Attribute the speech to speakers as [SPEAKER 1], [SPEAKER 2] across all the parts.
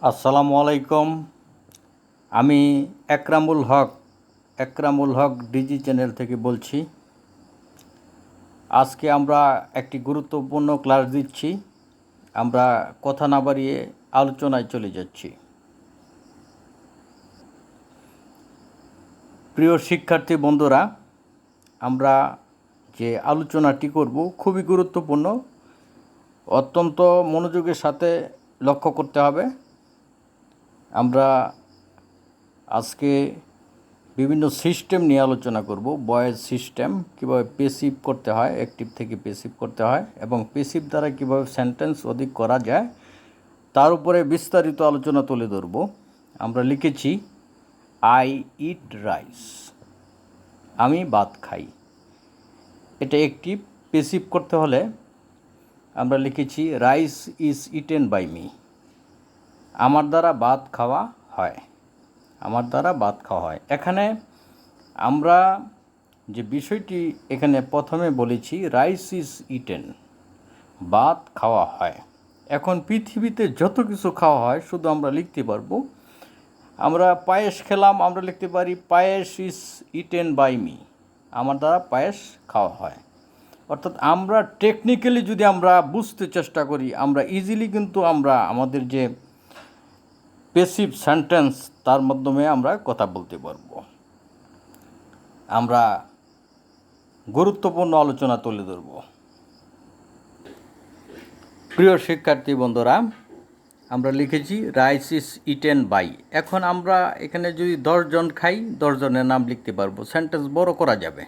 [SPEAKER 1] আসসালামু আলাইকুম। আমি একরামুল হক ডিজি চ্যানেল থেকে বলছি। আজকে আমরা একটি গুরুত্বপূর্ণ ক্লাস দিচ্ছি। আমরা কথা না বাড়িয়ে আলোচনায় চলে যাচ্ছি। প্রিয় শিক্ষার্থী বন্ধুরা, আমরা যে আলোচনাটি করব খুবই গুরুত্বপূর্ণ, অত্যন্ত মনোযোগের সাথে লক্ষ্য করতে হবে। আমরা আজকে বিভিন্ন সিস্টেম নিয়ে আলোচনা করব। ভয়েস সিস্টেম কীভাবে পেসিভ করতে হয়, অ্যাক্টিভ থেকে পেসিভ করতে হয়, এবং পেসিভ দ্বারা কীভাবে সেন্টেন্স অধিক করা যায় তার উপরে বিস্তারিত আলোচনা তুলে ধরব। আমরা লিখেছি আই ইট রাইস, আমি ভাত খাই। এটা অ্যাক্টিভ। পেসিভ করতে হলে আমরা লিখেছি rice is eaten by me, আমার দ্বারা ভাত খাওয়া হয়, আমার দ্বারা ভাত খাওয়া হয়। এখানে আমরা যে বিষয়টি এখানে প্রথমে বলেছি, রাইস ইজ ইটেন, ভাত খাওয়া হয়। এখন পৃথিবীতে যত কিছু খাওয়া হয় শুধু আমরা লিখতে পারবো। আমরা পায়েস খেলাম, আমরা লিখতে পারি পায়েস ইজ ইটেন বাই মি, আমার দ্বারা পায়েস খাওয়া হয়। অর্থাৎ আমরা টেকনিক্যালি যদি আমরা বুঝতে চেষ্টা করি, আমরা ইজিলি কিন্তু আমরা আমাদের যে পেসিভ সেন্টেন্স তার মাধ্যমে আমরা কথা বলতে পারবো। আমরা গুরুত্বপূর্ণ আলোচনা তুলে ধরব। প্রিয় শিক্ষার্থী বন্ধুরা, আমরা লিখেছি রাইস ইজ ইটেন বাই। এখন আমরা এখানে যদি 10 জন খাই, 10 জনের নাম লিখতে পারবো, সেন্টেন্স বড় করা যাবে।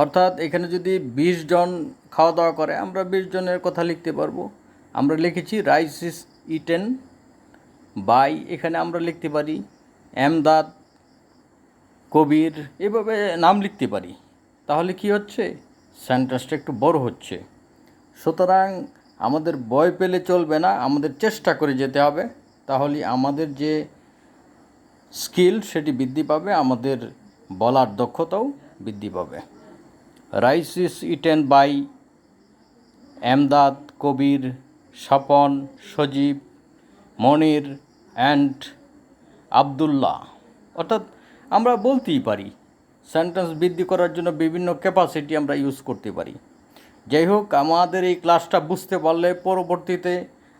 [SPEAKER 1] অর্থাৎ এখানে যদি 20 জন খাওয়া দাওয়া করে, আমরা 20 জনের কথা লিখতে পারবো। আমরা লিখেছি রাইস ইজ ইটেন বাই, এখানে আমরা লিখতে পারি এমদাদ, কবির, এভাবে নাম লিখতে পারি। তাহলে কি হচ্ছে, সেন্টেন্সটা একটু বড় হচ্ছে। সুতরাং আমাদের ভয় পেলে চলবে না, আমাদের চেষ্টা করে যেতে হবে। তাহলে আমাদের যে স্কিল সেটি বৃদ্ধি পাবে, আমাদের বলার দক্ষতাও বৃদ্ধি পাবে। Rice is eaten by Emdad, Kabir, Swapan, Sajib, Monir and Abdullah. অর্থাৎ আমরা বলতেই পারি, সেন্টেন্স বৃদ্ধি করার জন্য বিভিন্ন ক্যাপাসিটি আমরা ইউজ করতে পারি। যাই হোক, আমাদের এই ক্লাসটা বুঝতে পারলে পরবর্তীতে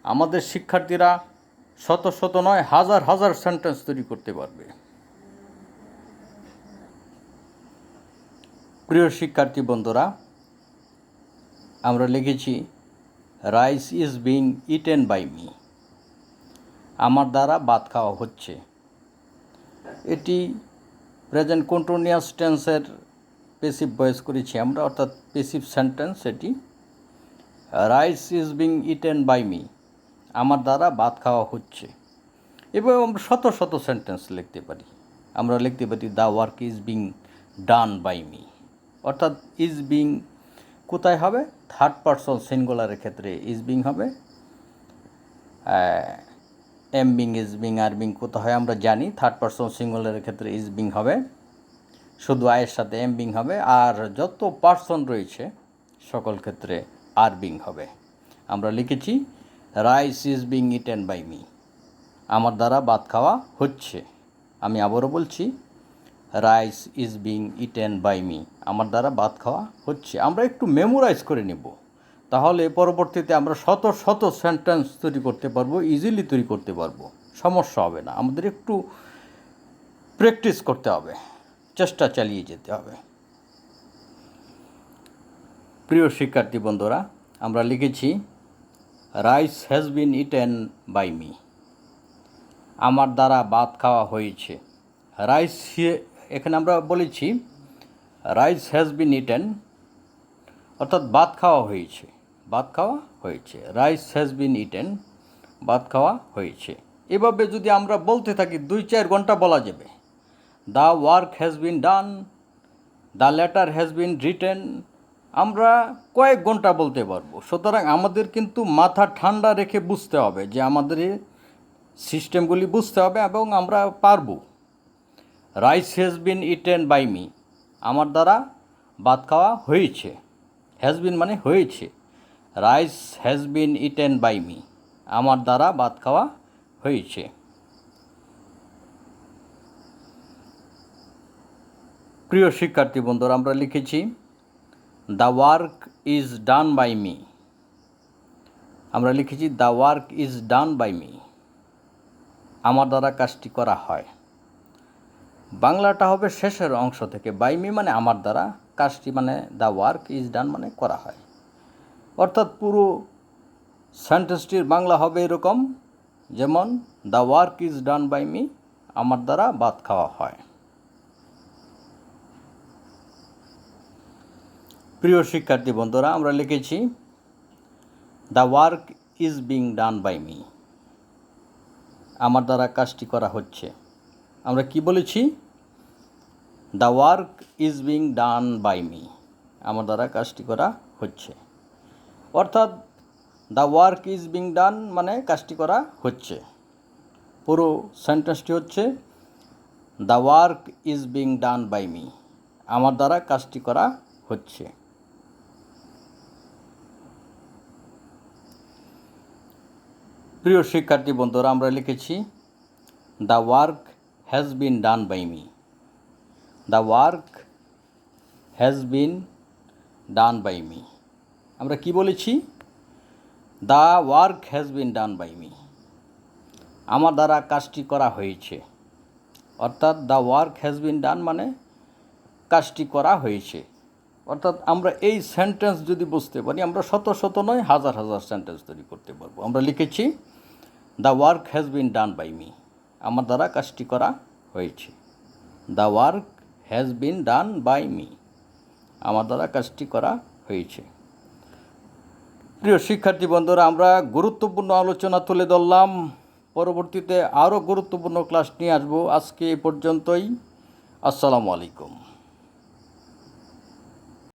[SPEAKER 1] আমাদের শিক্ষার্থীরা শত শত নয়, হাজার হাজার সেন্টেন্স তৈরি করতে পারবে। প্রিয় শিক্ষার্থী বন্ধুরা, আমরা লিখেছি rice is being eaten by me, আমার দ্বারা ভাত খাওয়া হচ্ছে। এটি প্রেজেন্ট কন্টিনিউয়াস টেন্সের পেসিভ ভয়েস করেছি আমরা, অর্থাৎ পেসিভ সেন্টেন্স। এটি rice is being eaten by me, আমার দ্বারা ভাত খাওয়া হচ্ছে। এবং আমরা শত শত সেন্টেন্স লিখতে পারি। আমরা লিখতে পারি the work is being done by me, অর্থাৎ ইজ বিং কোথায় হবে, থার্ড পারসন সিঙ্গুলারের ক্ষেত্রে ইজ বিং হবে। Am being, is being, are being কোথায় হয় আমরা জানি, থার্ড পারসন সিঙ্গুলারের ক্ষেত্রে ইজ বিং হবে, শুধু আয়ের সাথে এম বিং হবে। আর যত পার্সন রয়েছে সকল ক্ষেত্রে আর বিং হবে। আমরা লিখেছি rice is being eaten by me, আমার দ্বারা ভাত খাওয়া হচ্ছে। আমি আবারও বলছি, rice is being eaten by me, আমার দ্বারা ভাত খাওয়া হচ্ছে। আমরা একটু মেমোরাইজ করে নেব, তাহলে পরবর্তীতে আমরা শত শত সেন্টেন্স তৈরি করতে পারবো, ইজিলি তৈরি করতে পারবো, সমস্যা হবে না। আমাদের একটু প্র্যাকটিস করতে হবে, চেষ্টা চালিয়ে যেতে হবে। প্রিয় শিক্ষার্থী বন্ধুরা, আমরা লিখেছি rice has been eaten by me, আমার দ্বারা ভাত খাওয়া হয়েছে। রাইস, এখানে আমরা বলেছি রাইস হ্যাজ বিন ইটেন, অর্থাৎ ভাত খাওয়া হয়েছে, ভাত খাওয়া হয়েছে। রাইস হ্যাজ বিন ইটেন, ভাত খাওয়া হয়েছে। এভাবে যদি আমরা বলতে থাকি 2-4 ঘন্টা বলা যাবে। The work has been done, the letter has been written, আমরা কয়েক ঘন্টা বলতে পারবো। সুতরাং আমাদের কিন্তু মাথা ঠান্ডা রেখে বুঝতে হবে, যে আমাদের সিস্টেমগুলি বুঝতে হবে, এবং আমরা পারবো। Rice has been eaten by me, আমার দ্বারা ভাত খাওয়া হয়েছে। হ্যাজ বিন মানে হয়েছে। Rice has been eaten by me, আমার দ্বারা ভাত খাওয়া হয়েছে। প্রিয় শিক্ষার্থী বন্ধুরা, আমরা লিখেছি the work is done by me. আমরা লিখেছি the work is done by me, আমার দ্বারা কাজটি করা হয়। বাংলাটা হবে শেষের অংশ থেকে, বাই মি মানে আমার দ্বারা, কাজটি মানে দ্য ওয়ার্ক ইজ ডান মানে করা হয়। অর্থাৎ পুরো সেন্টেন্সটির বাংলা হবে এরকম, যেমন the work is done by me, আমার দ্বারা ভাত খাওয়া হয়। প্রিয় শিক্ষার্থী বন্ধুরা, আমরা লিখেছি the work is being done by me, আমার দ্বারা কাজটি করা হচ্ছে। আমরা কি বলেছি? The work is being done by me, আমার দ্বারা কাজটি করা হচ্ছে। অর্থাৎ the work is being done মানে কাজটি করা হচ্ছে। পুরো সেন্টেন্সটি হচ্ছে the work is being done by me, আমার দ্বারা কাজটি করা হচ্ছে। প্রিয় শিক্ষার্থী বন্ধুরা, আমরা লিখেছি the work has been done by me, the work has been done by me. আমরা কি বলেছি? The work has been done by me, আমার দ্বারা কাজটি করা হয়েছে। অর্থাৎ the work has been done মানে কাজটি করা হয়েছে। অর্থাৎ আমরা এই সেন্টেন্স যদি বুঝতে পারি, আমরা শত শত নয় হাজার হাজার সেন্টেন্স তৈরি করতে পারবো। আমরা লিখেছি the work has been done by me, আমার দ্বারা কাজটি করা হয়েছে। The work has been done by me, আমার দ্বারা কাজটি করা হয়েছে। প্রিয় শিক্ষার্থী বন্ধুরা, আমরা গুরুত্বপূর্ণ আলোচনা তুলে ধরলাম। পরবর্তীতে আরও গুরুত্বপূর্ণ ক্লাস নিয়ে আসবো। আজকে এ পর্যন্তই। আসসালামু আলাইকুম।